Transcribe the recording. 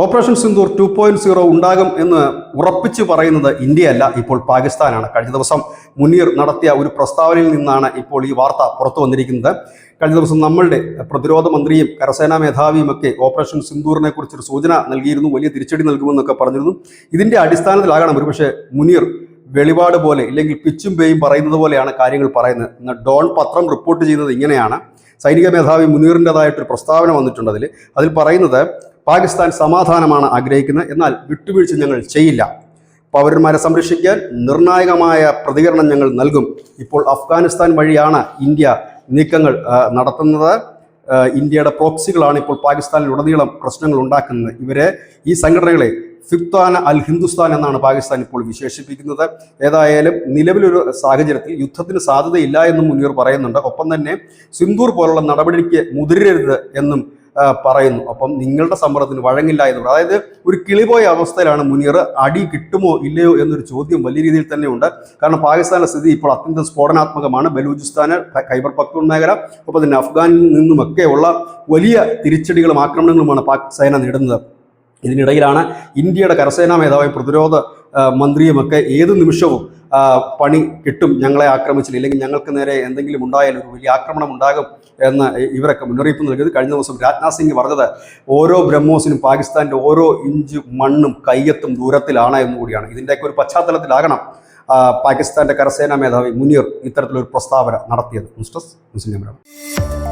Operation Sindoor 2.0 ഉണ്ടാകും എന്ന് ഉറപ്പിച്ചു പറയുന്നത് ഇന്ത്യയല്ല, ഇപ്പോൾ പാകിസ്ഥാനാണ്. കഴിഞ്ഞ ദിവസം മുനീർ നടത്തിയ ഒരു പ്രസ്താവനയിൽ നിന്നാണ് ഇപ്പോൾ ഈ വാർത്ത പുറത്തു വന്നിരിക്കുന്നത്. കഴിഞ്ഞ ദിവസം നമ്മളുടെ പ്രതിരോധ മന്ത്രിയും കരസേനാ മേധാവിയും ഒക്കെ ഓപ്പറേഷൻ സിന്ദൂറിനെ കുറിച്ചൊരു സൂചന നൽകിയിരുന്നു, വലിയ തിരിച്ചടി നൽകുമെന്നൊക്കെ പറഞ്ഞിരുന്നു. ഇതിന്റെ അടിസ്ഥാനത്തിലാകണം ഒരുപക്ഷെ മുനീർ വെളിപാട് പോലെ ഇല്ലെങ്കിൽ പിച്ചും പേയും പറയുന്നത് പോലെയാണ് കാര്യങ്ങൾ പറയുന്നത്. ഇന്ന് ഡോൺ പത്രം റിപ്പോർട്ട് ചെയ്യുന്നത് ഇങ്ങനെയാണ്. സൈനിക മേധാവി മുനീറിൻ്റെതായിട്ടൊരു പ്രസ്താവന വന്നിട്ടുണ്ട്. അതിൽ പറയുന്നത്, പാകിസ്ഥാൻ സമാധാനമാണ് ആഗ്രഹിക്കുന്നത്, എന്നാൽ വിട്ടുവീഴ്ച ഞങ്ങൾ ചെയ്യില്ല. പൗരന്മാരെ സംരക്ഷിക്കാൻ നിർണായകമായ പ്രതികരണം ഞങ്ങൾ നൽകും. ഇപ്പോൾ അഫ്ഗാനിസ്ഥാൻ വഴിയാണ് ഇന്ത്യ നീക്കങ്ങൾ നടത്തുന്നത്. ഇന്ത്യയുടെ പ്രോക്സികളാണ് ഇപ്പോൾ പാകിസ്ഥാനിലുടനീളം പ്രശ്നങ്ങൾ ഉണ്ടാക്കുന്നത്. ഈ സംഘടനകളെ ഫിഖ്താന അൽ ഹിന്ദുസ്ഥാൻ എന്നാണ് പാകിസ്ഥാൻ ഇപ്പോൾ വിശേഷിപ്പിക്കുന്നത്. ഏതായാലും നിലവിലൊരു സാഹചര്യത്തിൽ യുദ്ധത്തിന് സാധ്യതയില്ല എന്നും മുനീർ പറയുന്നുണ്ട്. ഒപ്പം തന്നെ സിന്ദൂർ പോലുള്ള നടപടിക്ക് മുതിരരുത് എന്നും പറയുന്നു. അപ്പം നിങ്ങളുടെ സമ്മർദ്ദത്തിന് വഴങ്ങില്ല എന്ന് പറയും. അതായത് ഒരു കിളിപോയ അവസ്ഥയിലാണ് മുനീർ. അടി കിട്ടുമോ ഇല്ലയോ എന്നൊരു ചോദ്യം വലിയ രീതിയിൽ തന്നെ ഉണ്ട്. കാരണം പാകിസ്ഥാനിലെ സ്ഥിതി ഇപ്പോൾ അത്യന്തം സ്ഫോടനാത്മകമാണ്. ബലൂചിസ്ഥാന്, ഖൈബർ പഖ്തൂൺ മേഖല, ഒപ്പം തന്നെ അഫ്ഗാനിൽ നിന്നുമൊക്കെയുള്ള വലിയ തിരിച്ചടികളും ആക്രമണങ്ങളുമാണ് പാക് സേന നേടുന്നത്. ഇതിനിടയിലാണ് ഇന്ത്യയുടെ കരസേനാ മേധാവിയും പ്രതിരോധ മന്ത്രിയുമൊക്കെ ഏത് നിമിഷവും പണി കിട്ടും, ഞങ്ങളെ ആക്രമിച്ചില്ല, ഇല്ലെങ്കിൽ ഞങ്ങൾക്ക് നേരെ എന്തെങ്കിലും ഉണ്ടായാലും ഒരു വലിയ ആക്രമണം ഉണ്ടാകും എന്ന് ഇവരൊക്കെ മുന്നറിയിപ്പ് നൽകിയത്. കഴിഞ്ഞ ദിവസം രാജ്നാഥ് സിംഗ് പറഞ്ഞത് ഓരോ ബ്രഹ്മോസിനും പാകിസ്ഥാൻ്റെ ഓരോ ഇഞ്ച് മണ്ണും കയ്യെത്തും ദൂരത്തിലാണ് എന്നുകൂടിയാണ്. ഇതിൻ്റെയൊക്കെ ഒരു പശ്ചാത്തലത്തിലാകണം പാകിസ്ഥാൻ്റെ കരസേനാ മേധാവി മുനീർ ഇത്തരത്തിലൊരു പ്രസ്താവന നടത്തിയത്. News desk, news India Malayalam.